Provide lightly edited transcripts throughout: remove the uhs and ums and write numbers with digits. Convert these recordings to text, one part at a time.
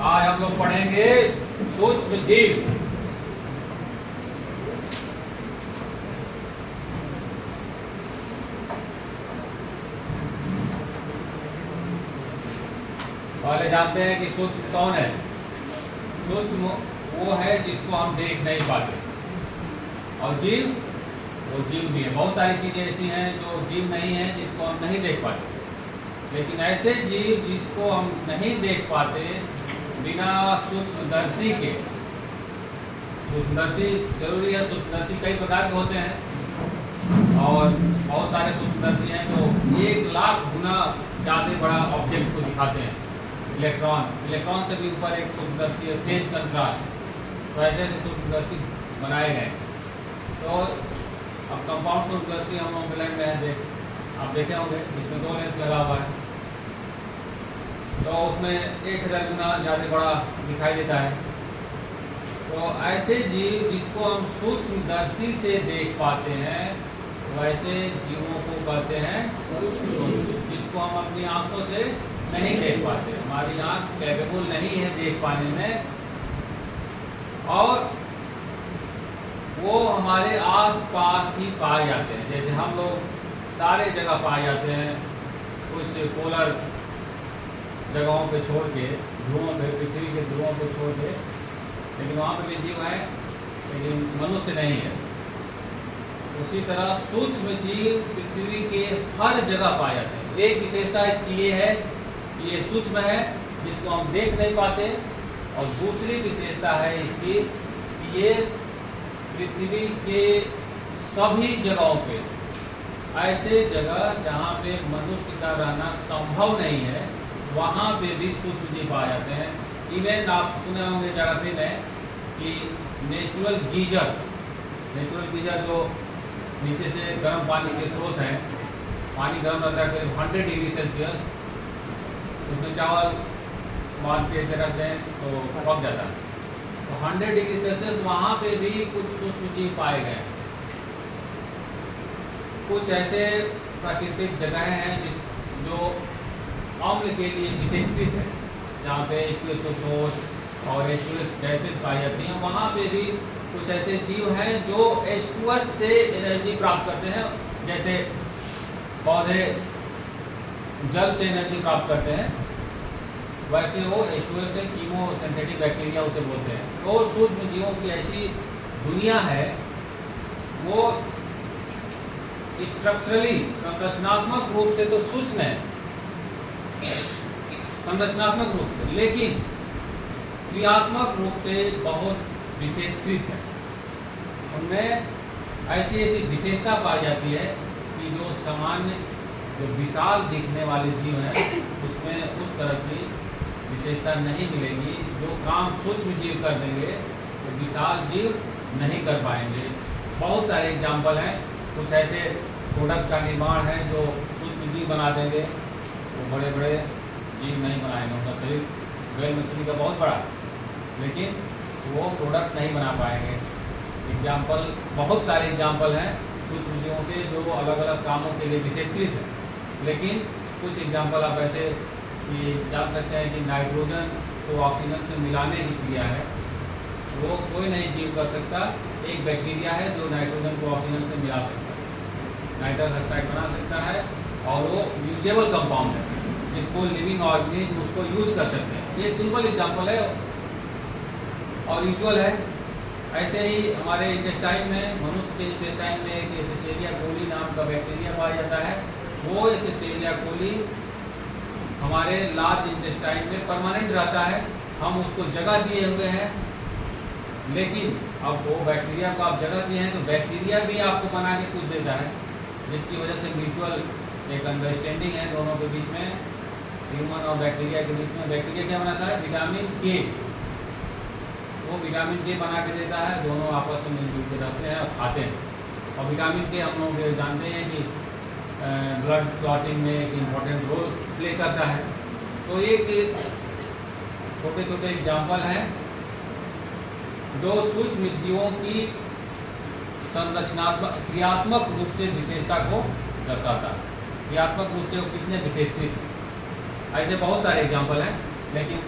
आज हम लोग पढ़ेंगे सूक्ष्म जीव। पहले जानते हैं कि सूक्ष्म कौन है। सूक्ष्म वो है जिसको हम देख नहीं पाते, और जीव वो जीव भी है। बहुत सारी चीज़ें ऐसी हैं जो जीव नहीं है, जिसको हम नहीं देख पाते। लेकिन ऐसे जीव जिसको हम नहीं देख पाते बिना सूक्ष्मदर्शी के, सूक्ष्मदर्शी जरूरी है। सूक्ष्मदर्शी कई प्रकार के होते हैं और बहुत सारे सूक्ष्मदर्शी हैं जो 1,00,000 गुना ज़्यादा बड़ा ऑब्जेक्ट को दिखाते हैं। इलेक्ट्रॉन से भी ऊपर एक सूक्ष्मदर्शी है, फेज कंट्रास्ट। तो ऐसे ऐसे सूक्ष्मदर्शी बनाए गए। तो अब कंपाउंड सूक्ष्मदर्शी हम ऑनलाइन में है, आप देखे होंगे, इसमें 2 लेंस लगा हुआ है, तो उसमें 1,000 गुना ज़्यादा बड़ा दिखाई देता है। तो ऐसे जीव जिसको हम सूक्ष्मदर्शी से देख पाते हैं, वैसे जीवों को कहते हैं सूक्ष्म, जिसको हम अपनी आंखों से नहीं देख पाते। हमारी आंख कैपेबल नहीं है देख पाने में, और वो हमारे आस-पास ही पाए जाते हैं। जैसे हम लोग सारे जगह पाए जाते हैं, कुछ पोलर जगहों पे छोड़ के, ध्रुवों पे, पृथ्वी के ध्रुवों को छोड़ के, लेकिन वहाँ पे भी जीव है, लेकिन मनुष्य नहीं है। उसी तरह सूक्ष्म जीव पृथ्वी के हर जगह पाए जाते हैं। एक विशेषता इसकी ये है कि ये सूक्ष्म है, जिसको हम देख नहीं पाते, और दूसरी विशेषता है इसकी कि ये पृथ्वी के सभी जगहों पे, ऐसे जगह जहाँ पे मनुष्य का रहना संभव नहीं है, वहाँ पे भी सूक्ष्म जीव पाए जाते हैं। इवन आप सुने होंगे ज्योग्राफी में कि नेचुरल गीजर जो नीचे से गर्म पानी के स्रोत हैं, पानी गर्म रहता है करीब 100 डिग्री सेल्सियस, उसमें चावल बांध के ऐसे रखते हैं तो पक जाता है। तो 100 डिग्री सेल्सियस वहाँ पे भी कुछ सूक्ष्म जीव पाए गए। कुछ ऐसे प्राकृतिक जगहें हैं जो अम्ल के लिए विशेषित है, जहाँ पे H2SO4 और H2S गैसेज पाई जाती हैं। वहाँ पे भी कुछ ऐसे जीव हैं जो H2S से एनर्जी प्राप्त करते हैं। जैसे पौधे जल से एनर्जी प्राप्त करते हैं, वैसे वो H2S से कीमोसिंथेटिक बैक्टीरिया उसे बोलते हैं। तो सूक्ष्म जीवों की ऐसी दुनिया है, वो स्ट्रक्चरली, संरचनात्मक रूप से तो सूक्ष्म है, संरचनात्मक रूप से, लेकिन क्रियात्मक रूप से बहुत विशेषकृत है। उनमें ऐसी ऐसी विशेषता पाई जाती है कि जो सामान्य, जो विशाल दिखने वाले जीव हैं, उसमें उस तरह की विशेषता नहीं मिलेगी। जो काम सूक्ष्म जीव कर देंगे वो विशाल जीव नहीं कर पाएंगे। बहुत सारे एग्जाम्पल हैं। कुछ ऐसे प्रोडक्ट का निर्माण है जो सूक्ष्म जीव बना देंगे, वो बड़े बड़े जीव नहीं बनाएंगे। उनका शरीर व्हेल मछली का बहुत बड़ा, लेकिन वो प्रोडक्ट नहीं बना पाएंगे। एग्जाम्पल, बहुत सारे एग्जाम्पल हैं सूक्ष्म जीवों के जो अलग अलग कामों के लिए विशेषकृत हैं। लेकिन कुछ एग्जाम्पल आप ऐसे कि जान सकते हैं कि नाइट्रोजन को ऑक्सीजन से मिलाने की क्रिया है, वो कोई नहीं जीव कर सकता। एक बैक्टीरिया है जो नाइट्रोजन को ऑक्सीजन से मिला सकता है, नाइट्रस ऑक्साइड बना सकता है, और वो यूजेबल कंपाउंड है, जिसको लिविंग ऑर्गेनिज्म उसको यूज कर सकते हैं। ये सिंपल एग्जांपल है और यूजुअल है। ऐसे ही हमारे इंटेस्टाइन में, मनुष्य के इंटेस्टाइन में एक एसेचेरिया कोली नाम का बैक्टीरिया पाया जाता है। वो एसेचेरिया कोली हमारे लार्ज इंटेस्टाइन में परमानेंट रहता है। हम उसको जगह दिए हुए हैं, लेकिन अब वो बैक्टीरिया को आप जगह दिए हैं तो बैक्टीरिया भी आपको बना के कुछ देता है, जिसकी वजह से म्यूचुअल एक अंडरस्टैंडिंग है दोनों के बीच में, ह्यूमन और बैक्टीरिया के बीच में। बैक्टीरिया क्या बनाता है? विटामिन के। वो विटामिन के बना के देता है, दोनों आपस में मिलजुल के रहते हैं और खाते हैं। और विटामिन के हम लोग जानते हैं कि ब्लड क्लॉटिंग में एक इम्पॉर्टेंट रोल प्ले करता है। तो ये छोटे छोटे एग्जाम्पल हैं जो सूक्ष्म जीवों की संरचनात्मक, क्रियात्मक रूप से विशेषता को दर्शाता है। क्रियात्मक रूप से वो कितने विशेषकृत हैं, ऐसे बहुत सारे एग्जाम्पल हैं। लेकिन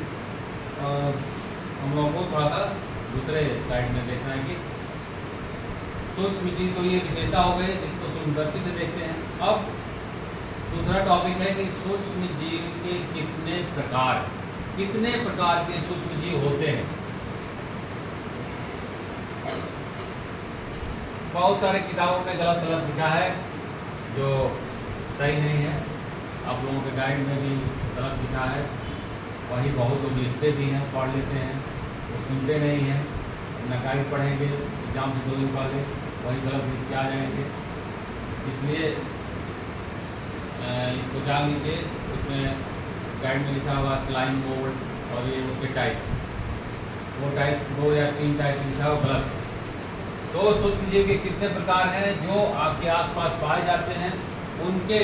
हम लोगों को थोड़ा सा दूसरे साइड में देखना है कि सूक्ष्म जीव तो ये विशेषता हो गई जिसको सूक्ष्म दृष्टि से देखते हैं। अब दूसरा टॉपिक है कि सूक्ष्म जीव के कितने प्रकार के सूक्ष्म जीव होते हैं। बहुत सारे किताबों में गलत लिखा है जो सही नहीं है। आप लोगों के गाइड में भी गलत लिखा है। वही बहुत लोग लिखते भी हैं, पढ़ लेते हैं, वो सुनते नहीं हैं। अपना गाइड पढ़ेंगे, एग्जाम से 2 दिन पहले वही गलत लिख के आ जाएंगे। इसलिए इसको जान लीजिए। उसमें गाइड में लिखा हुआ स्लाइम मोल्ड और ये उसके टाइप, वो टाइप 2 या 3 टाइप लिखा हुआ गलत। तो सूक्ष्म जीव के कितने प्रकार हैं जो आपके आसपास पाए जाते हैं, उनके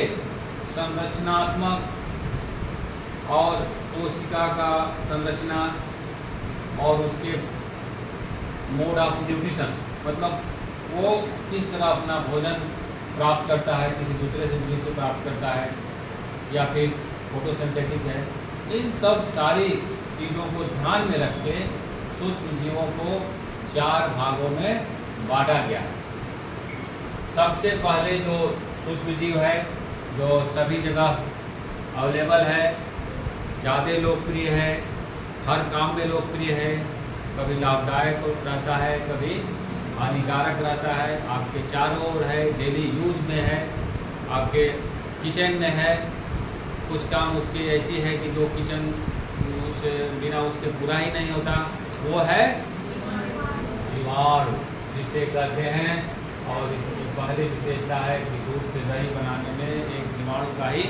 संरचनात्मक और कोशिका का संरचना और उसके मोड ऑफ न्यूट्रिशन, मतलब वो किस तरह अपना भोजन प्राप्त करता है, किसी दूसरे से जीव से प्राप्त करता है या फिर फोटोसिंथेटिक है, इन सब सारी चीज़ों को ध्यान में रख के सूक्ष्म जीवों को 4 भागों में बांटा गया है। सबसे पहले जो सूक्ष्म जीव है जो सभी जगह अवेलेबल है, ज़्यादा लोकप्रिय है, हर काम में लोकप्रिय है, कभी लाभदायक रहता है, कभी हानिकारक रहता है, आपके चारों ओर है, डेली यूज में है, आपके किचन में है। कुछ काम उसके ऐसी है कि जो किचन उस बिना उसके पूरा ही नहीं होता, वो है जीवाणु, जिसे कहते हैं। और इसकी पहली विशेषता है कि दूध से दही बनाने में एक जीवाणु का ही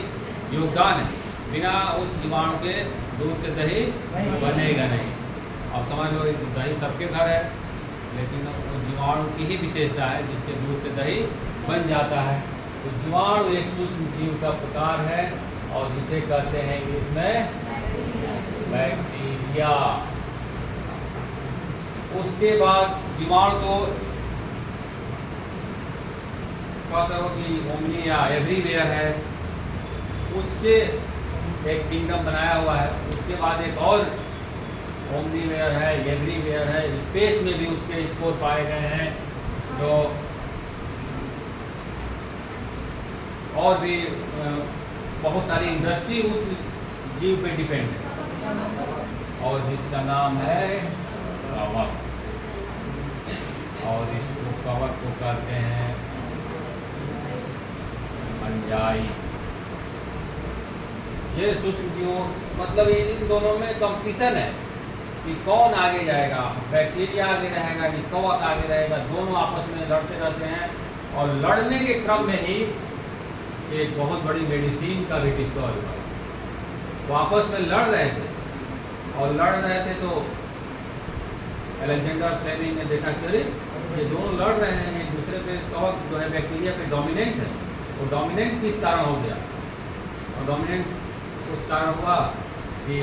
योगदान है। बिना उस जीवाणु के दूध से दही बनेगा नहीं। अब समझ लो दही सबके घर है, लेकिन वो जीवाणु की ही विशेषता है जिससे दूध से दही बन जाता है। तो जीवाणु एक सूक्ष्म जीव का प्रकार है और जिसे कहते हैं इंग्लिश में बैक्टीरिया। उसके बाद जीवाणु तो कि ओमनी या एवरीवेयर है, उसके एक किंगडम बनाया हुआ है। उसके बाद एक और ओमनीवेयर है, एवरीवेयर है। स्पेस में भी उसके स्कोर पाए गए हैं जो और भी बहुत सारी इंडस्ट्री उस जीव पे डिपेंड है और जिसका नाम है कवक। और इसको कवक को कहते हैं फंजाई। ये सूक्ष्म जीवों मतलब इन दोनों में कंपटीशन है कि कौन आगे जाएगा, बैक्टीरिया आगे रहेगा कि कवक आगे रहेगा। दोनों आपस में लड़ते रहते हैं और लड़ने के क्रम में ही एक बहुत बड़ी मेडिसिन का भी डिस्कवर हुआ। वो आपस में लड़ रहे थे और लड़ रहे थे तो अलेक्जेंडर फ्लेमिंग ने देखा कि अरे ये दोनों लड़ रहे हैं, एक दूसरे पे कवक जो है बैक्टीरिया पे डोमिनेंट है। वो डोमिनेंट किस कारण हो गया? और डोमिनेंट उस कारण हुआ कि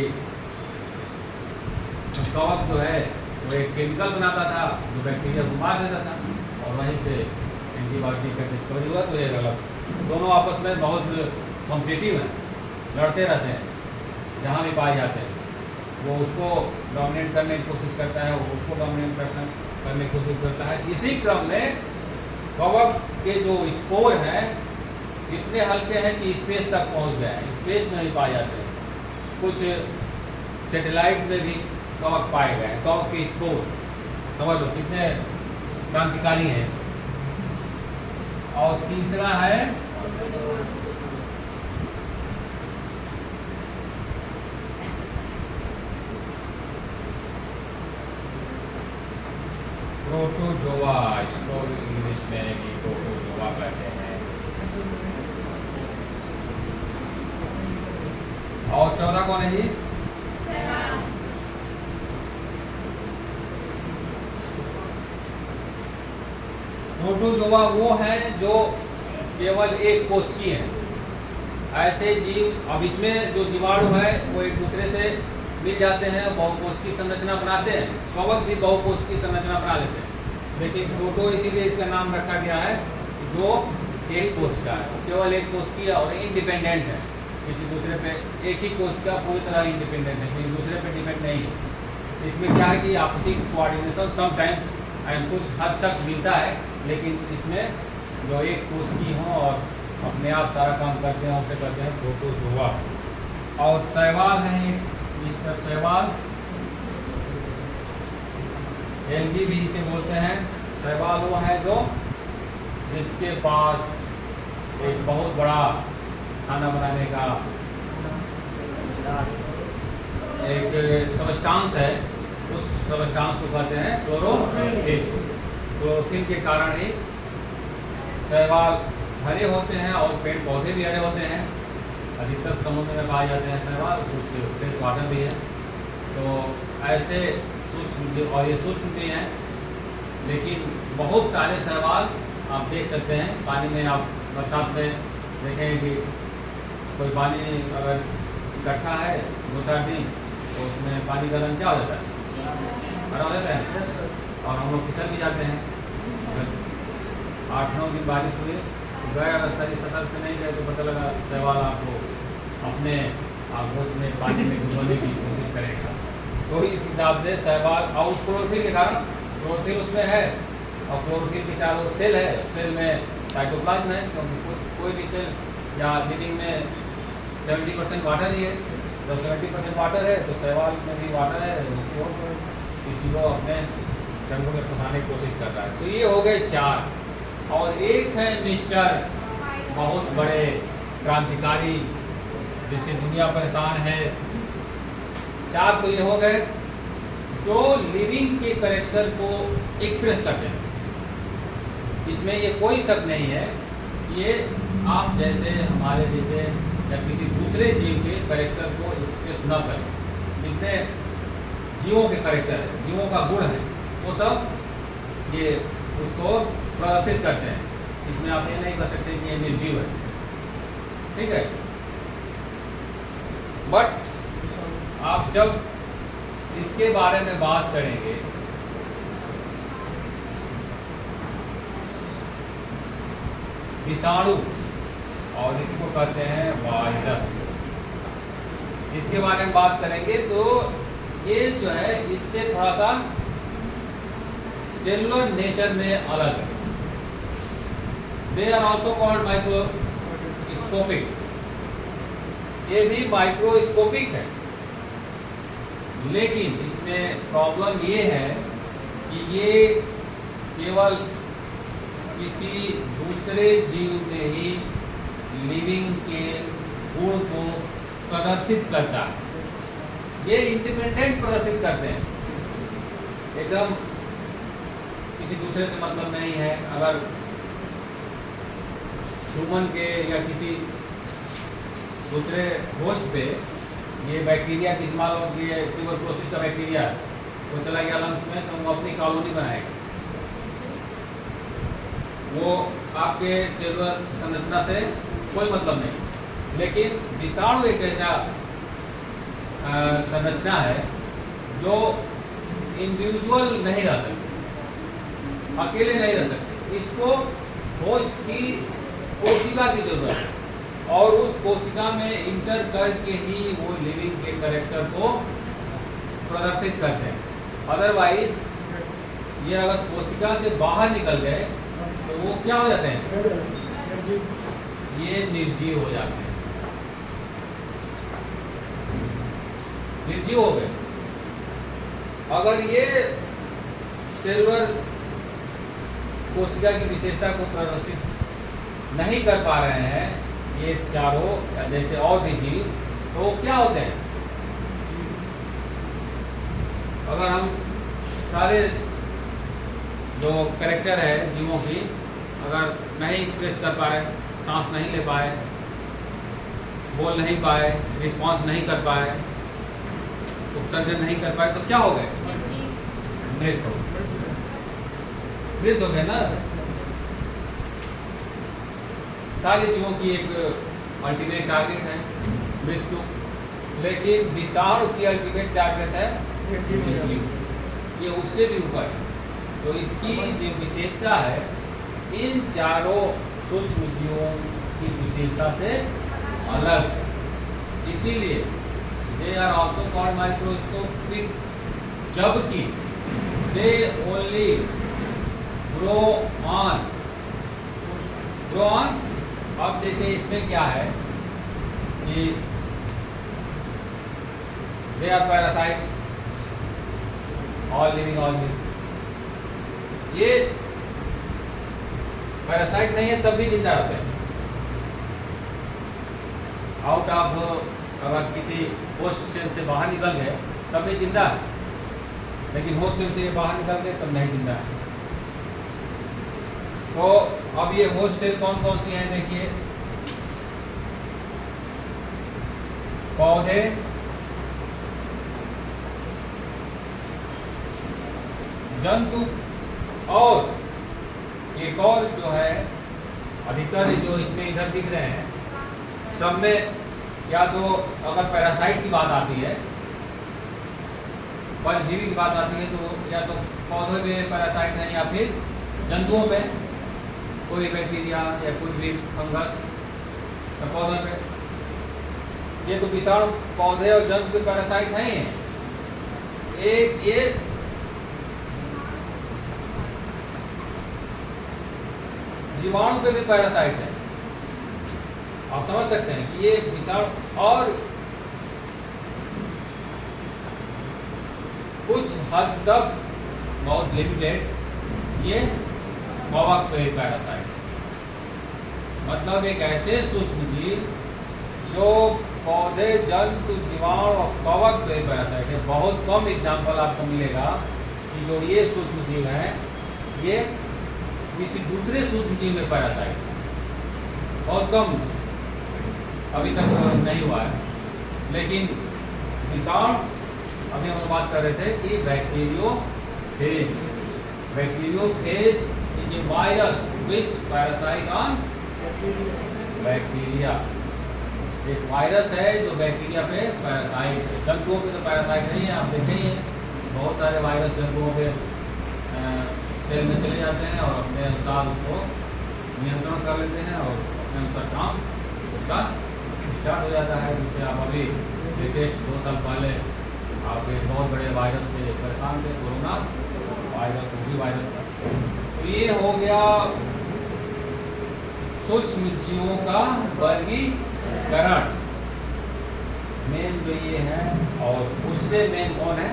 कवक जो है वो एक केमिकल बनाता था जो बैक्टीरिया को मार देता था और वहीं से एंटीबायोटिक का डिस्कवरी हुआ। तो ये गलत, दोनों आपस में बहुत कॉम्पिटिटिव हैं, लड़ते रहते हैं। जहाँ भी पाए जाते हैं वो उसको डोमिनेट करने की कोशिश करता है, वो उसको डोमिनेट करने की कोशिश करता है। इसी क्रम में कवक के जो स्पोर हैं इतने हल्के हैं कि स्पेस तक पहुंच गए हैं, स्पेस में भी पाए जाते हैं। कुछ सैटेलाइट में भी कवक पाए गए हैं। कवक के स्पोर समझ लो कितने क्रांतिकारी हैं। और तीसरा है प्रोटोजोआ, इसको इंग्लिश में भी प्रोटोजोआ कहते हैं। और 14 कौन है जी? प्रोटोजोआ वो है जो केवल एक कोशिकीय है। ऐसे जीव, अब इसमें जो जीवाणु है वो एक दूसरे से मिल जाते हैं, बहुकोशिकीय संरचना बनाते हैं। कवक भी बहुकोशिकीय संरचना बना लेते हैं, लेकिन प्रोटो इसीलिए इसका नाम रखा गया है जो एक कोशिका है, केवल एक कोशिकीय और इंडिपेंडेंट है। किसी दूसरे पे एक ही कोशिका पूरी तरह इंडिपेंडेंट है, किसी दूसरे पे डिपेंड नहीं है। इसमें क्या है कि आपसी कोऑर्डिनेशन समटाइम्स एंड कुछ हद तक मिलता है, लेकिन इसमें जो एक कोशिकी हों और अपने आप सारा काम करते हैं, उसे करते हैं प्रोटोजोआ। और शैवाल हैं मिस्टर शैवाल, एल्गी भी इसे बोलते हैं। शैवाल वो है जो जिसके पास एक बहुत बड़ा खाना बनाने का एक सबस्टांस है, उस सबस्टांस को कहते हैं क्लोरोफिल। क्लोरोफिल के कारण ही शैवाल हरे होते हैं और पेड़ पौधे भी हरे होते हैं। अधिकतर समुद्र में पाए जाते हैं शैवाल, कुछ फ्रेश वाटर भी है। तो ऐसे सूक्ष्म जीव, और ये सूक्ष्म भी हैं, लेकिन बहुत सारे शैवाल आप देख सकते हैं पानी में। आप बरसात में देखेंगे कि कोई पानी अगर इकट्ठा है 2-4 दिन, तो उसमें पानी का रंग क्या हो जाता है, हरा हो जाता है, और हम लोग फिसल भी जाते हैं। 8-9 दिन बारिश हुई तो गए, अगर सही सतर्क से नहीं गए तो पता लगा शैवाल आपको अपने आगोश में पानी में डुबोने की कोशिश करेगा। तो इस हिसाब से शैवाल, और उस क्लोरोफिल के कारण, क्लोरोफिल उसमें है और क्लोरोफिल के चारों सेल है, सेल में साइटोप्लाज्म है, क्योंकि कोई भी सेल या लिविंग में 70% वाटर ही है। जब 70% वाटर है तो शैवाल में भी वाटर है, उसको किसी को अपने जंगों में फंसाने की कोशिश कर रहा है। तो ये हो गए 4, और एक है मिस्टर बहुत बड़े क्रांतिकारी, जिससे दुनिया परेशान है। 4 तो ये हो गए जो लिविंग के कैरेक्टर को एक्सप्रेस करते हैं। इसमें ये कोई शक नहीं है, ये आप जैसे हमारे जैसे या किसी दूसरे जीव के कैरेक्टर को एक्सप्रेस न करें। जितने जीवों के कैरेक्टर है, जीवों का गुण है, वो सब ये उसको प्रदर्शित करते हैं। इसमें आप ये नहीं कह सकते कि ये निर्जीव है, ठीक है। बट आप जब इसके बारे में बात करेंगे, विषाणु, और इसको कहते हैं वायरस, इसके बारे में बात करेंगे, तो ये जो है इससे थोड़ा सा सेलुलर नेचर में अलग है। They are also called microscopic, ये भी माइक्रोस्कोपिक है, लेकिन इसमें प्रॉब्लम ये है कि ये केवल किसी दूसरे जीव में ही लिविंग के गुण को प्रदर्शित करता है। ये इंडिपेंडेंट प्रदर्शित करते हैं, एकदम किसी दूसरे से मतलब नहीं है। अगर ह्यूमन के या किसी दूसरे होस्ट पे ये बैक्टीरिया की, मान लो कि ट्यूबरकुलोसिस का बैक्टीरिया वो चला गया लंग्स में, तो वो अपनी कॉलोनी बनाएगा। वो आपके सेलुलर संरचना से कोई मतलब नहीं। लेकिन विषाणु एक ऐसा संरचना है जो इंडिविजुअल नहीं रह सकती, अकेले नहीं रह सकती। इसको होस्ट की कोशिका की जरूरत है, और उस कोशिका में इंटर करके ही वो लिविंग के कैरेक्टर को प्रदर्शित करते हैं। अदरवाइज ये अगर कोशिका से बाहर निकल गए तो वो क्या हो जाते हैं, ये निर्जीव हो जाते हैं, निर्जीव हो गए। अगर ये सेलुलर कोशिका की विशेषता को प्रदर्शित नहीं कर पा रहे हैं ये चारों या जैसे और भी जीव, तो क्या होते हैं, अगर हम सारे जो कैरेक्टर है जीवों की अगर नहीं एक्सप्रेस कर पाए, सांस नहीं ले पाए, बोल नहीं पाए, रिस्पॉन्स नहीं कर पाए, उत्सर्जन नहीं कर पाए, तो क्या हो गए, मृत हो गए ना। सारे जीवों की एक अल्टीमेट टारगेट है मृत्यु, लेकिन विषाणु की अल्टीमेट टारगेट है मृत्यु, ये उससे भी ऊपर है। तो इसकी जो विशेषता है इन चारों सूक्ष्म जीवों की विशेषता से अलग है, इसीलिए they are also called microscopic जबकि दे ओनली ग्रो ऑन। अब जैसे इसमें क्या है कि they are parasite, all living. ये पैरासाइट नहीं है तब भी जिंदा रहते हैं। आउट ऑफ, अगर किसी होस्ट सेल से बाहर निकल गए तब भी जिंदा है, लेकिन होस्ट सेल से बाहर निकल गए तब नहीं जिंदा है। तो अब ये होस्ट सेल कौन कौन सी हैं देखिए, पौधे, जंतु और एक और जो है अधिकतर जो इसमें इधर दिख रहे हैं सब में या तो अगर पैरासाइट की बात आती है, परजीवी की बात आती है, तो या तो पौधों में पैरासाइट है या फिर जंतुओं में कोई बैक्टीरिया या कोई भी फंगस या पौधों में। ये तो विषाणु पौधे और जंतु के पैरासाइट हैं। एक ये जीवाणु के भी पैरासाइट है। आप समझ सकते हैं कि ये विषाणु और कुछ हद तक बहुत लिमिटेड ये कवक पे पैरासाइट, मतलब एक ऐसे सूक्ष्म जीव जो पौधे, जंतु, जीवाणु और कवक पे पैरासाइट है। बहुत कम एग्जाम्पल आपको मिलेगा कि जो ये सूक्ष्म जीव हैं ये किसी दूसरे सूक्ष्म जीव में पैरासाइट, बहुत कम अभी तक नहीं हुआ है। लेकिन विषाणु, अभी हम बात कर रहे थे कि bacteriophage is a virus which parasite on bacteria. एक वायरस है जो बैक्टीरिया पे पैरासाइट है। जंतुओं पे तो पैरासाइट नहीं है, आप देखें ही हैं बहुत सारे वायरस जंतुओं पे सेल में चले जाते हैं और अपने अनुसार उसको नियंत्रण कर लेते हैं और अपने अनुसार काम उसका स्टार्ट हो जाता है। जिससे आप अभी लेटेस्ट 2 साल पहले आप एक बहुत बड़े वायरस से परेशान थे, कोरोना वायरस, वो भी वायरस था। तो ये हो गया सूक्ष्म जीवों का वर्गीकरण, मेन जो ये है। और उससे मेन कौन है,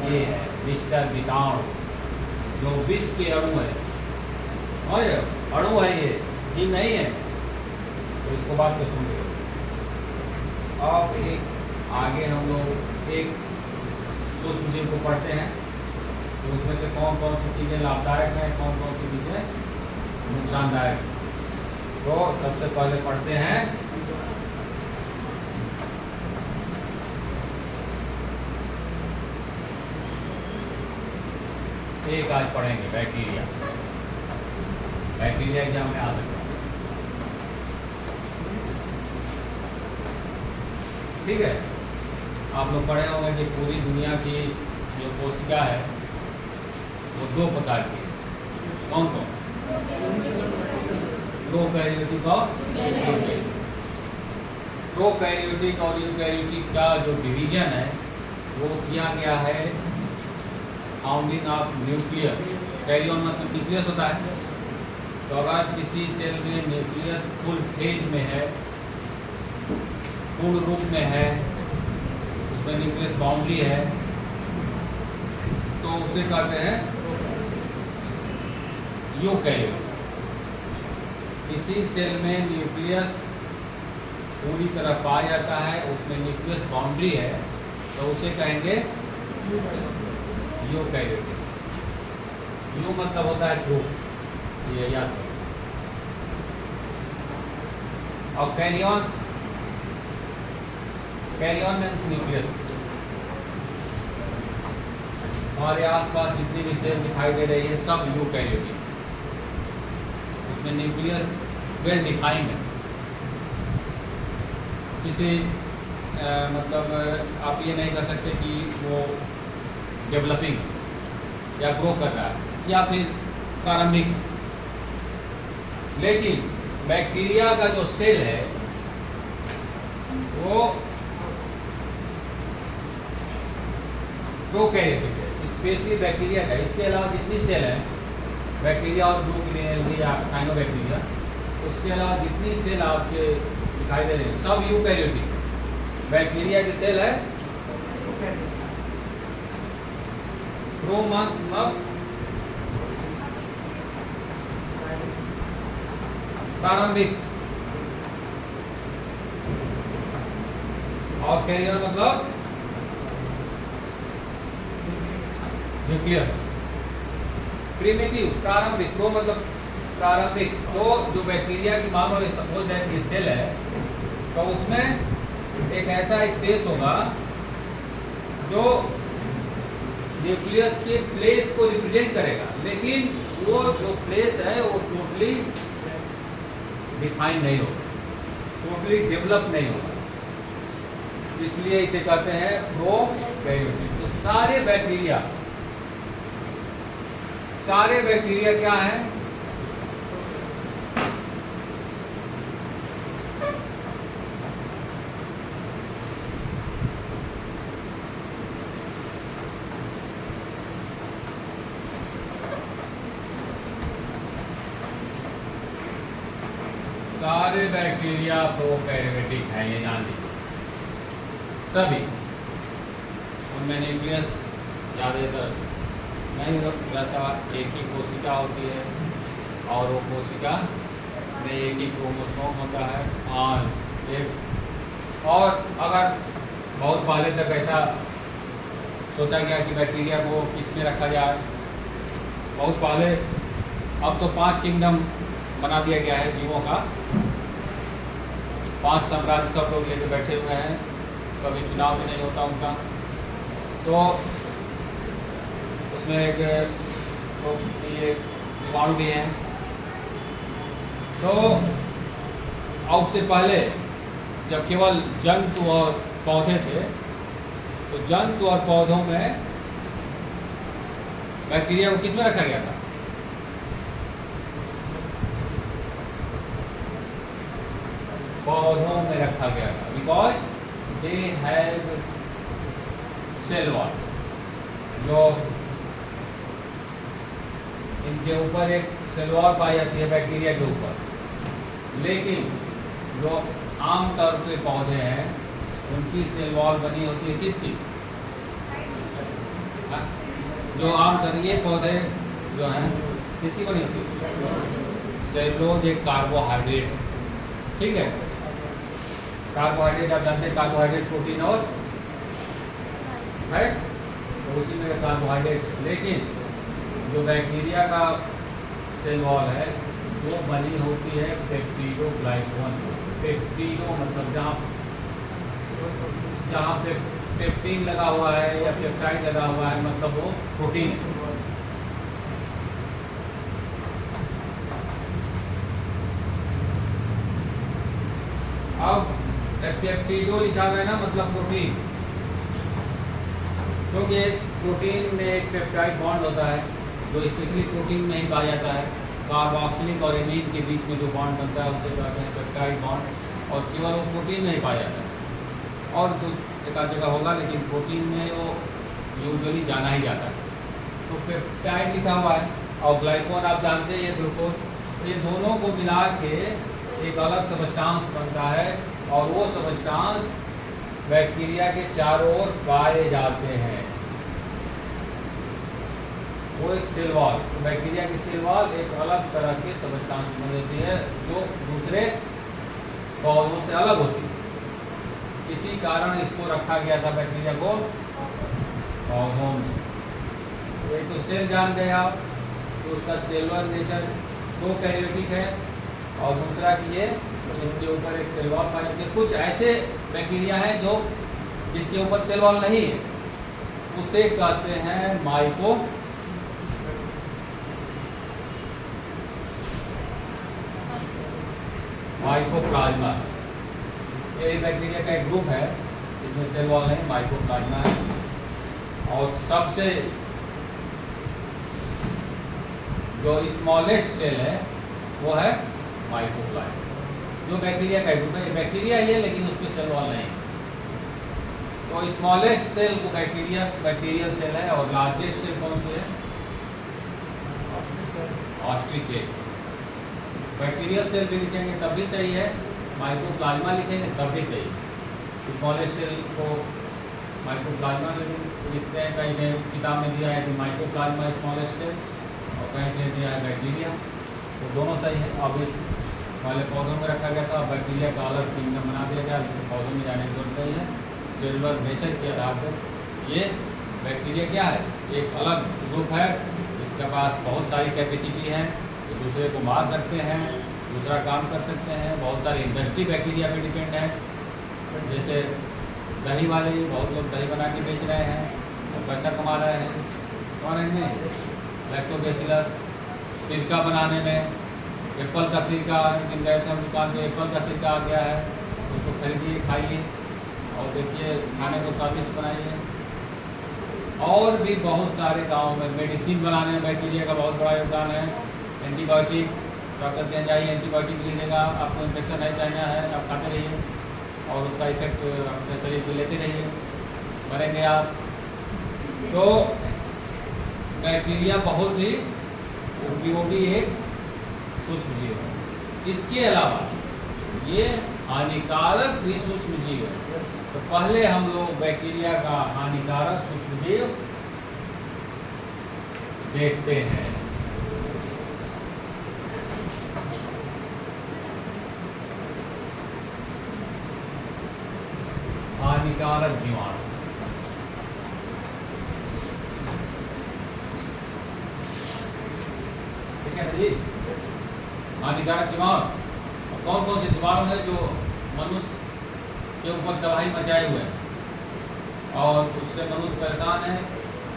ये है मिस्टर विषाणु, जो विष के अणु है, और अणु है, ये जीव नहीं है। तो इसको बात को सुनिए। अब एक आगे हम लोग एक सूक्ष्म जीव को पढ़ते हैं, तो उसमें से कौन कौन सी चीज़ें लाभदायक हैं, कौन कौन सी चीज़ें नुकसानदायक हैं। तो सबसे पहले पढ़ते हैं एक, आज पढ़ेंगे बैक्टीरिया। बैक्टीरिया एग्जाम में आ सकता है, ठीक है। आप लोग पढ़े होंगे कि पूरी दुनिया की जो कोशिका है वो 2 प्रकार की है। कौन कौन? प्रोकैरियोटिक और यूकैरियोटिक। प्रोकैरियोटिक और यूकैरियोटिक का जो डिवीजन है वो किया गया है फाउंडिंग ऑफ न्यूक्लियस। कैरियन मतलब न्यूक्लियस होता है। तो अगर किसी सेल में न्यूक्लियस फुल फेज में है, पूर्ण रूप में है, उसमें न्यूक्लियस बाउंड्री है, तो उसे कहते हैं यूकैरियोट। किसी सेल में न्यूक्लियस पूरी तरह पाया जाता है, उसमें न्यूक्लियस बाउंड्री है, तो उसे कहेंगे यूकैरियोटिक। यू मतलब होता है ग्रुप, ये याद रखो। और कैरियन में न्यूक्लियस। हमारे आसपास जितनी भी सेल दिखाई दे रही है सब यूकैरियोटिक, उसमें न्यूक्लियस वेल डिफाइंड है। किसी मतलब आप ये नहीं कर सकते कि वो डेवलपिंग या ग्रो कर रहा है या फिर प्रारंभिक। लेकिन बैक्टीरिया का जो सेल है वो प्रोकैरियोटिक है, स्पेशली बैक्टीरिया का। इसके अलावा जितनी सेल है, बैक्टीरिया और ब्लू या साइनोबैक्टीरिया, उसके अलावा जितनी सेल आपके दिखाई दे रहे हैं सब यूकैरियोटिक है। बैक्टीरिया की सेल है प्रारंभिक, और कैरियर मतलब न्यूक्लियस। प्रिमिटिव प्रारंभिक, प्रो मतलब प्रारंभिक। तो जो बैक्टीरिया की मान लो सपोज दैट ये सेल है, तो उसमें एक ऐसा स्पेस होगा जो न्यूक्लियस के प्लेस को रिप्रेजेंट करेगा, लेकिन वो जो प्लेस है वो टोटली डिफाइन नहीं होगा, टोटली डेवलप नहीं होगा, इसलिए इसे कहते हैं प्रोकैरियोटिक। तो सारे बैक्टीरिया क्या हैं? सारे बैक्टीरिया प्रोकैरियोटिक हैं, ये जान लीजिए सभी। उनमें न्यूक्लियस ज़्यादातर नहीं रहता, एक ही कोशिका होती है और वो कोशिका में एक ही क्रोमोसोम होता है। और अगर बहुत पहले तक ऐसा सोचा गया कि बैक्टीरिया को किस में रखा जाए, बहुत पहले, अब तो 5 किंगडम बना दिया गया है जीवों का, 5 साम्राज्य सब लोग लेके बैठे हुए हैं, कभी चुनाव भी नहीं होता उनका। तो उसमें एक तो ये जीवाणु भी हैं। तो उससे पहले जब केवल जंतु और पौधे थे, तो जंतु और पौधों में बैक्टीरिया को किस में रखा गया था? पौधों में रखा गया था, because they have cell wall, जो इनके ऊपर एक सेल वॉल पाई जाती है बैक्टीरिया के ऊपर। लेकिन जो आमतौर पे पौधे हैं उनकी सेल वॉल बनी होती है किसकी? जो आमतौर ये पौधे जो हैं किसकी बनी होती है? सेलुलोज एक कार्बोहाइड्रेट, ठीक है। कार्बोहाइड्रेट आप जानते हैं, कार्बोहाइड्रेट प्रोटीन और फैट्स, तो उसी में कार्बोहाइड्रेट। लेकिन जो बैक्टीरिया का सेल वॉल है वो बनी होती है पेप्टिडोग्लाइकन। पेप्टिडो मतलब जहाँ पे पेप्टिन लगा हुआ है या पेप्टाइड लगा हुआ है, मतलब वो प्रोटीन है। अब पेप्टिडो लिखा हुआ है ना, मतलब प्रोटीन, क्योंकि प्रोटीन में एक पेप्टाइड बॉन्ड होता है जो स्पेशली प्रोटीन में ही पाया जाता है। कार्बोक्सिलिक और एमीन के बीच में जो बॉन्ड बनता है उसे कहते हैं पेप्टाइड बॉन्ड, और केवल वो प्रोटीन में ही पाया जाता है। और तो एक आध जगह होगा, लेकिन प्रोटीन में वो यूजुअली जाना ही जाता है। तो पेप्टाइड लिखा हुआ है, और ग्लाइकोन आप जानते हैं ये ग्लूकोज। तो ये दोनों को मिला के एक अलग सबस्टांस बनता है, और वो सबस्टांस बैक्टीरिया के चारों ओर पाए जाते हैं। वो एक सेल वॉल, तो बैक्टीरिया की सेल वॉल एक अलग तरह के सबस्टांस बन देती है जो दूसरे पौधों से अलग होती है। इसी कारण इसको रखा गया था बैक्टीरिया को पौधों में। तो एक तो सेल जान गए आप, तो उसका सेलुलर नेचर प्रोकैरियोटिक है, और दूसरा कि ये इसके ऊपर एक सेल वॉल पाई जाती है। कुछ ऐसे बैक्टीरिया हैं जो जिसके ऊपर सेल वॉल नहीं है, उसे कहते हैं माइकोप्लाज्मा। ये बैक्टीरिया का एक ग्रुप है जिसमें सेल वॉल नहीं, माइकोप्लाज्मा है। और सबसे जो स्मॉलेस्ट सेल है वो है माइकोप्लाज्मा, जो बैक्टीरिया का ग्रुप है। बैक्टीरिया ही है लेकिन उसमें सेल वॉल नहीं। तो तो स्मॉलेस्ट सेल को बैक्टीरियल सेल है, और लार्जेस्ट सेल कौन सी है? Ostrich egg. बैक्टीरियल सेल भी लिखेंगे तब भी सही है, माइक्रोप्लाज्मा लिखेंगे तब भी सही है। स्मॉलेस्ट सेल को माइक्रोप्लाज्मा लिखते हैं, कहीं किताब में दिया है कि माइक्रोप्लाज्मा स्मॉलेस्ट सेल, और कहीं कहीं दिया है बैक्टीरिया, तो दोनों सही है। अब इस पहले पौधों में रखा गया था, बैक्टीरिया का अलग किंगडम बना दिया गया, इसको पौधों में जाने की जरूरत नहीं है। सेलुलर नेचर के आधार पर ये बैक्टीरिया क्या है? एक अलग ग्रुप है, इसके पास बहुत सारी कैपेसिटी है, एक दूसरे को मार सकते हैं, दूसरा काम कर सकते हैं। बहुत सारी इंडस्ट्री बैक्टीरिया पे डिपेंड है, जैसे दही वाले, बहुत लोग दही बना के बेच रहे हैं और पैसा कमा रहे हैं। कौन है? लैक्टोबैसिलस। सिरका बनाने में एप्पल का सिरका, लेकिन गए थे हम दुकान पे, एप्पल का सिरका आ गया है, उसको खरीदिए, खाइए और देखिए खाने को स्वादिष्ट बनाइए। और भी बहुत सारे गाँव में मेडिसिन बनाने में बैक्टीरिया का बहुत बड़ा योगदान है। एंटीबायोटिक, डॉक्टर के जाइए, एंटीबायोटिक लिख देगा, आपको इन्फेक्शन है, चाइना है, आप खाते रहिए और उसका इफेक्ट अपने शरीर पर लेते रहिए, मरेंगे आप। तो बैक्टीरिया बहुत ही उपयोगी एक सूक्ष्म जीव है। इसके अलावा ये हानिकारक भी सूक्ष्म जीव है। तो पहले हम लोग बैक्टीरिया का हानिकारक सूक्ष्म जीव देखते हैं। हानिकारक जीवाणु। ठीक है जी, हानिकारक जीवाणु। कौन कौन से जीवाणु है जो मनुष्य के ऊपर तबाही मचाए हुए हैं और उससे मनुष्य परेशान है,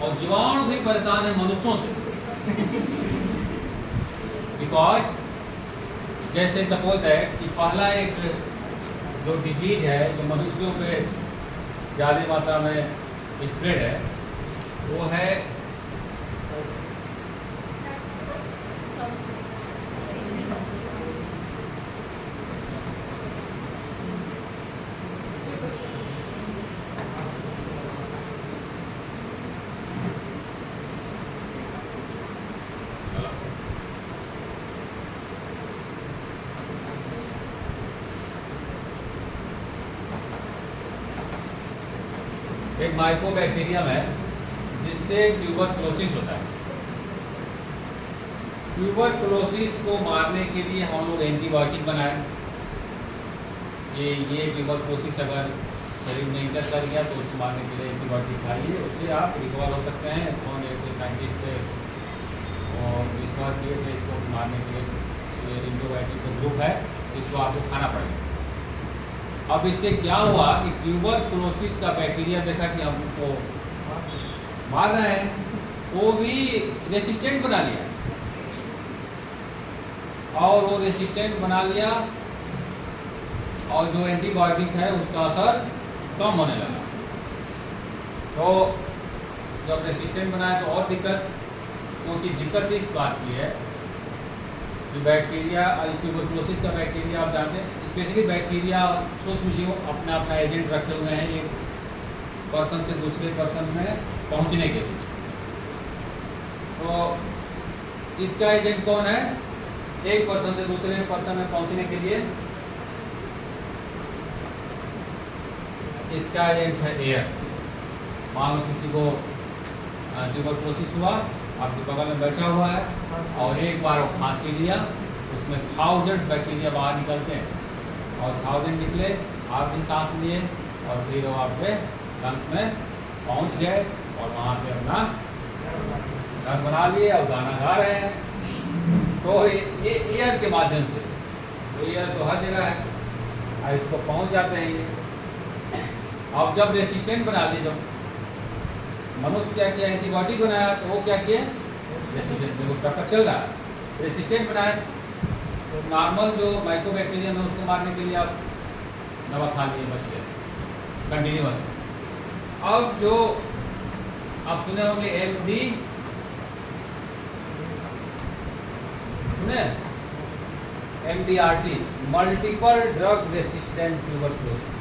और जीवाणु भी परेशान है मनुष्यों से। बिकॉज जैसे सपोज है कि पहला एक जो डिजीज है जो मनुष्यों पे ज़्यादा मात्रा में स्प्रेड है, वो है एक माइकोबैक्टीरियम है जिससे ट्यूबरकुलोसिस होता है। ट्यूबरकुलोसिस को मारने के लिए हम लोग एंटीबायोटिक बनाए कि ये ट्यूबरकुलोसिस अगर शरीर में इंटर कर गया तो उसको मारने के लिए एंटीबायोटिक खाइए, उससे आप रिकवर हो सकते हैं। कौन एक साइंटिस्ट थे और डिस्कवर किए थे इसको मारने के लिए एंटीबायोटिक का ग्रुप है, इसको आपको खाना पड़ेगा। अब इससे क्या हुआ कि ट्यूबरकुलोसिस का बैक्टीरिया देखा कि हमको मार रहे हैं, वो भी रेसिस्टेंट बना लिया, और वो रेसिस्टेंट बना लिया और जो एंटीबायोटिक है उसका असर कम होने लगा। तो जब रेसिस्टेंट बनाया तो और दिक्कत, क्योंकि दिक्कत इस बात की है कि बैक्टीरिया, ट्यूबरकुलोसिस का बैक्टीरिया आप जानते हैं, स्पेशली बैक्टीरिया सूक्ष्म जीव अपना अपना एजेंट रखे हुए हैं एक पर्सन से दूसरे पर्सन में पहुंचने के लिए। तो इसका एजेंट कौन है? एक पर्सन से दूसरे पर्सन में पहुंचने के लिए इसका एजेंट है एयर। मान लो किसी को ट्यूबरकुलोसिस हुआ, आपके बगल में बैठा हुआ है और एक बार वो खांसी लिया, उसमें 1000 बैक्टीरिया बाहर निकलते हैं और 1000 निकले, आप भी सांस लिए और फिर वो आपके लंग्स में पहुंच गए और वहाँ पे अपना घर बना लिए और गाना गा रहे हैं। तो ये एयर के माध्यम से, तो एयर तो हर जगह है और इसको पहुंच जाते हैं ये। अब जब रेसिस्टेंट बना लिए, जब मनुष्य क्या किया, एंटीबायोटिक बनाया, तो वो क्या किया, रेसिस्टेंट को टक्कर चल रहा है, रेसिस्टेंट बनाए। तो नॉर्मल जो माइकोबैक्टीरियम है उसको मारने के लिए आप दवा खा लिए, बच गए कंटिन्यूअस। अब जो आप सुने होंगे MD, सुने MDRT, multiple drug resistant tuberculosis.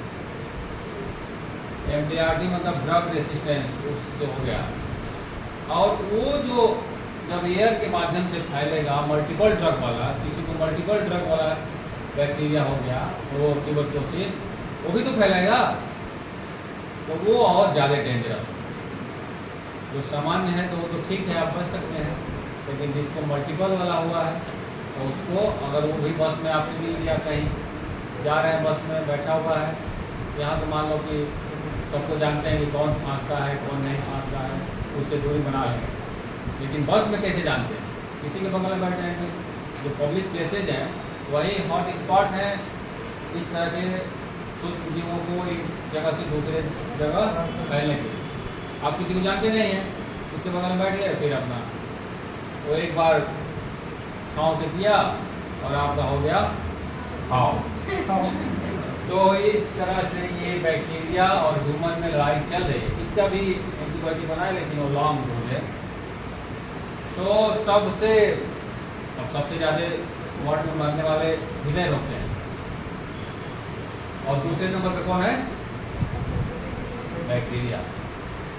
MDRT मतलब ड्रग रेसिस्टेंस, उससे हो गया। और वो जो जब एयर के माध्यम से फैलेगा मल्टीपल ड्रग वाला, किसी को मल्टीपल ड्रग वाला बैक्टीरिया हो गया, वो ट्यूबरकुलोसिस, वो भी तो फैलाएगा, तो वो और ज़्यादा डेंजरस है। जो सामान्य है तो वो तो ठीक है, आप बच सकते हैं, लेकिन जिसको मल्टीपल वाला हुआ है तो उसको, अगर वो भी बस में आपसे मिल गया, कहीं जा रहे हैं बस में बैठा हुआ है, यहाँ तो मान लो कि सबको जानते हैं कि कौन फांसता है कौन नहीं फांसता है, उससे दूरी बना लें, लेकिन बस में कैसे जानते हैं? किसी के बगल में बैठ जाएंगे। जो पब्लिक प्लेसेज हैं वही हॉट स्पॉट हैं इस तरह के सूक्ष्म जीवों को एक जगह से दूसरे जगह फैलने के लिए। आप किसी को जानते नहीं हैं, उसके बगल में बैठ गए, फिर अपना वो एक बार खाँव से किया और आपका हो गया खाओ। तो इस तरह से ये बैक्टीरिया और ह्यूमन में लड़ाई चल रही है। इसका भी एंटीबायोटिक बनाए, लेकिन वो लॉन्ग डोज है। तो सबसे ज़्यादा वर्ल्ड में मरने वाले हृदय रोग से हैं, और दूसरे नंबर पे कौन है? बैक्टीरिया।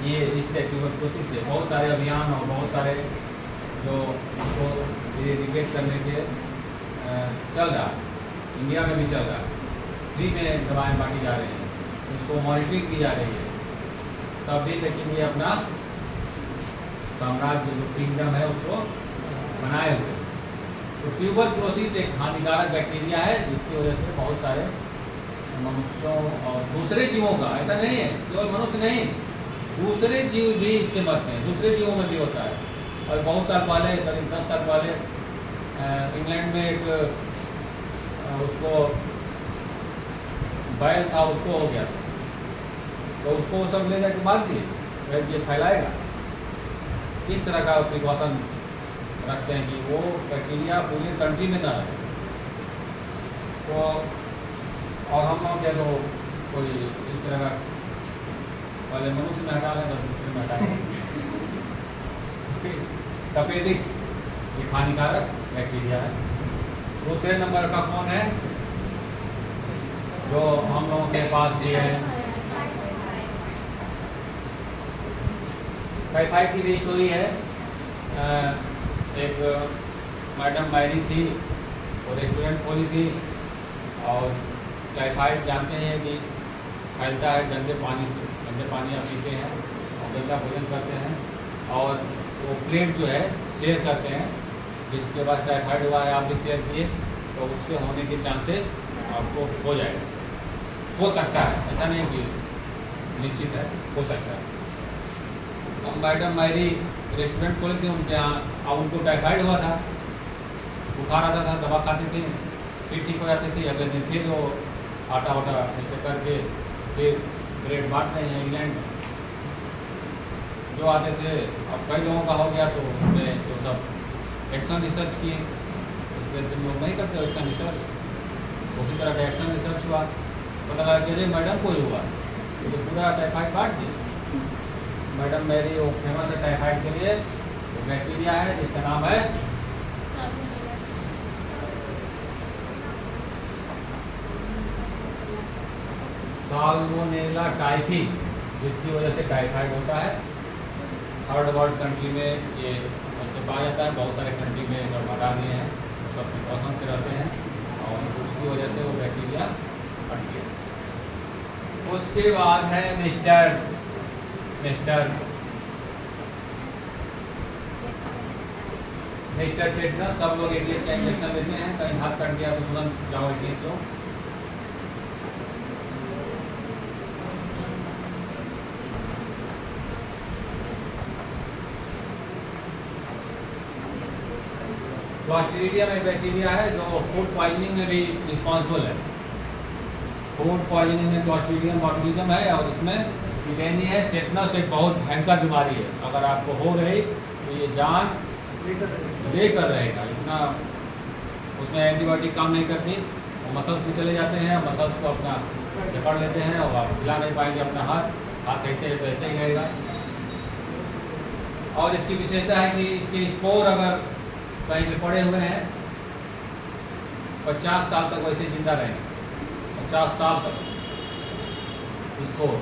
ये इससे ट्यूबरकुलोसिस से बहुत सारे अभियान और बहुत सारे जो इसको इरेडिकेट करने के चल रहा है, इंडिया में भी चल रहा है, फ्री में दवाएं बांटी जा रही हैं, उसको मॉनिटरिंग की जा रही है, तब भी लेकिन ये अपना साम्राज्य जो किंगडम है उसको बनाए हुए। तो ट्यूबरकुलोसिस एक हानिकारक बैक्टीरिया है जिसकी वजह से बहुत सारे मनुष्यों और दूसरे जीवों का, ऐसा नहीं है केवल मनुष्य नहीं, दूसरे जीव भी इससे मरते हैं, दूसरे जीवों में भी होता है। और बहुत साल पहले, करीब 10 साल पहले, इंग्लैंड में एक उसको बैल था, उसको हो गया था, तो उसको सब ले जाके मार दिए, ये फैलाएगा। इस तरह का प्रिकॉशन रखते हैं कि वो बैक्टीरिया पूरी कंट्री में ना रहे। तो और हम लोग क्या, तो कोई इस तरह का पहले मनुष्य में हटा लें तो दूसरे में हटाएंगे। तपेदिक एक हानिकारक बैक्टीरिया है। दूसरे नंबर का कौन है जो हम लोगों के पास भी है? टाइफाइड की भी स्टोरी है। एक मैडम मैरी थी, वो रेस्टोरेंट खोली थी, और टाइफाइड जानते हैं कि फैलता है गंदे पानी से। गंदे पानी आप पीते हैं और गंदा भोजन करते हैं, और वो प्लेट जो है शेयर करते हैं, जिसके बाद टाइफाइड हुआ है आप भी शेयर किए, तो उससे होने के चांसेस आपको हो जाएगा, हो सकता है, ऐसा नहीं कि निश्चित है, हो सकता है। अब मैडम मैरी रेस्टोरेंट खोले थे उनके यहाँ, अब उनको टाइफाइड हुआ था, बुखार आता था, दवा खाते थे, फिर ठीक हो जाती थी, अगले दिन फिर वो आटा वाटा ऐसे करके फिर ब्रेड बांट रहे हैं इंग्लैंड में। जो आते थे, अब कई लोगों का हो गया, तो उनमें जो सब एक्शन रिसर्च किए, उससे तुम लोग नहीं करते एक्शन रिसर्च, उसी तरह का एक्शन रिसर्च हुआ, पता लगा कि अरे मैडम को ही हुआ, तो पूरा टाइफाइड काट दिया। मैडम मैरी वो फेमस है टाइफाइड के लिए, वो बैक्टीरिया है जिसका नाम है साल्मोनेला टाइफी, जिसकी वजह से टाइफाइड होता है। थर्ड वर्ल्ड कंट्री में ये ऐसे पाया जाता है, बहुत सारे कंट्री में जब हटा दिए हैं तो सब प्रिकॉशन से रहते हैं, और उसकी वजह से वो बैक्टीरिया हट गया। उसके बाद है मिस्टर टेटनस। सब लोग एटीएस का इंजेक्शन लेते हैं, कहीं हाथ कट गया तो तुरंत जाओ एटीएस लो। क्लॉस्ट्रीडियम एक बैक्टीरिया है जो फूड पॉइजनिंग में भी रिस्पॉन्सिबल है। फूड पॉइजनिंग में क्लॉस्ट्रीडियम बॉटुलिज्म है, और इसमें टिटेनी है। टेटनस एक बहुत भयंकर बीमारी है, अगर आपको हो गई तो ये जान लेकर रहेगा, इतना उसमें एंटीबायोटिक काम नहीं करती, वो मसल्स में चले जाते हैं, मसल्स को अपना जकड़ लेते हैं, और आप हिला नहीं पाएंगे अपना हाथ ऐसे वैसे ही रहेगा। और इसकी विशेषता है कि इसके स्पोर अगर कहीं पे पड़े हुए हैं 50 साल तक वैसे जिंदा रहेंगे, 50 साल तक स्पोर।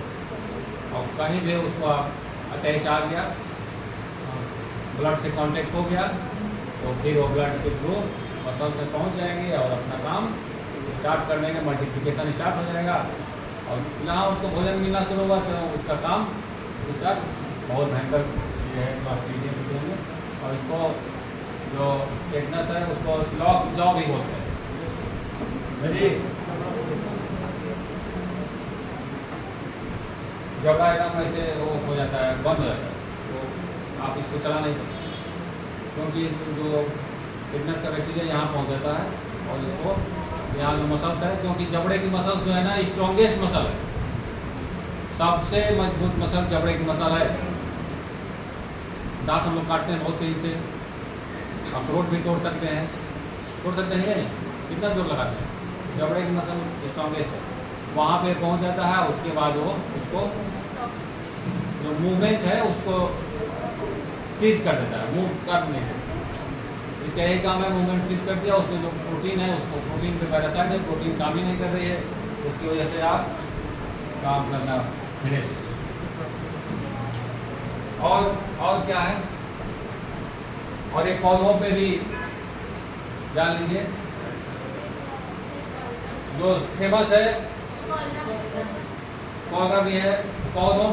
और कहीं भी उसको अटैच आ गया, ब्लड से कांटेक्ट हो गया, तो फिर वो ब्लड के थ्रू मसल से पहुंच जाएंगे और अपना काम स्टार्ट कर देंगे, मल्टीप्लिकेशन स्टार्ट हो जाएगा। और जहाँ उसको भोजन मिलना शुरू हुआ तो उसका काम स्टार्ट, बहुत भयंकर चीज़ है क्लास्ट्रीडियम में। और इसको जो टेटनस है उसको लॉक जॉ भी बोलते हैं जी। जबड़ा एकदम ऐसे वो हो जाता है, बंद हो जाता है, तो आप इसको चला नहीं सकते, क्योंकि जो टेटनस का बैक्टीरिया यहाँ पहुँच जाता है और इसको यहाँ जो मसल्स है, क्योंकि जबड़े की मसल्स जो है ना स्ट्रॉन्गेस्ट मसल है, सबसे मजबूत मसल जबड़े की मसल है। दांत हम लोग काटते हैं बहुत तेजी से, अखरोट भी तोड़ सकते हैं कितना जोर लगाते हैं, जबड़े की मसल स्ट्रॉन्गेस्ट है, वहाँ पे पहुँच जाता है। उसके बाद वो उसको जो मूवमेंट है उसको सीज कर देता है, मूव कर नहीं सकता। इसका यही काम है, मूवमेंट सीज कर दिया, उसमें जो प्रोटीन है उसको, प्रोटीन पे पैरासाइट है, प्रोटीन काम ही नहीं कर रही है, इसकी वजह से आप काम करना फिनिश। और क्या है, और एक पौधों पे भी जान लीजिए, जो फेमस है पौधा भी है, पौधों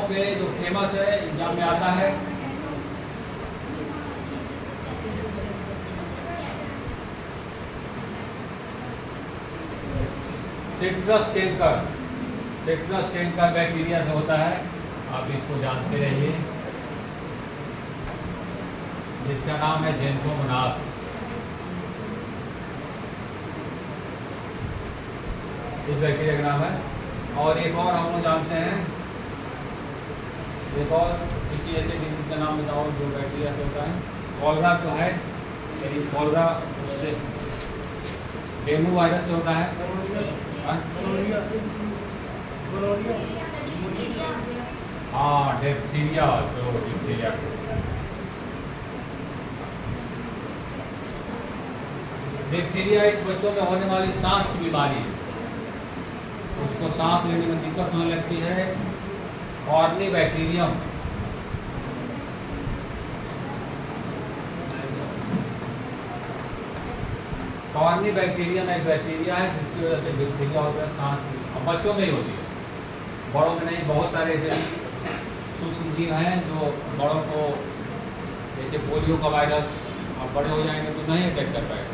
पे जो फेमस है एग्जाम में आता है, सिट्रस कैंकर बैक्टीरिया से होता है, आप इसको जानते रहिए, जिसका नाम है ज़ैंथोमोनास। इस बैक्टीरिया का नाम है। और एक और हम लोग जानते हैं, एक और किसी ऐसे डिजीज का नाम बताओ जो बैक्टीरिया से होता है। कॉलरा तो है, लेकिन कॉलरा उससे डेंगू वायरस से होता है। हाँ, डिप्थीरिया, जो डिप्थीरिया एक बच्चों में होने वाली सांस की बीमारी है, उसको सांस लेने में दिक्कत होने लगती है। कॉर्नी बैक्टीरियम, कॉर्नी बैक्टीरियम एक बैक्टीरिया है जिसकी वजह से डिप्थीरिया होता है, सांस और बच्चों में ही होती है, बड़ों में नहीं। बहुत सारे ऐसे सूक्ष्म जीव हैं जो बड़ों को, जैसे पोलियो का वायरस, अब बड़े हो जाएंगे तो नहीं अटैक कर पाएगा,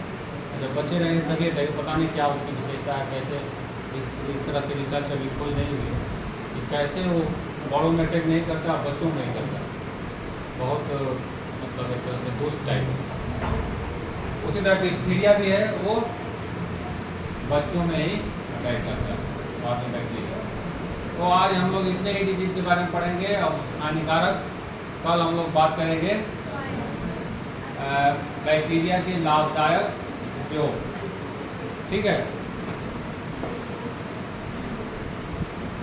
जब बच्चे रहेंगे तभी अटैक। पता नहीं क्या उसकी विशेषता है, कैसे इस तरह से रिसर्च अभी खोज नहीं हुई है कि कैसे वो बड़ों में अटैक नहीं करता, बच्चों में नहीं करता। बहुत मतलब एक तरह से दुष्ट टाइप। उसी तरह डिप्थीरिया भी है, वो बच्चों में ही अटैक करता है, कॉर्नी बैक्टीरिया। तो आज हम लोग इतने ही डिजीज के बारे में पढ़ेंगे और हानिकारक। कल हम लोग बात करेंगे बैक्टीरिया के लाभदायक उपयोग, ठीक है।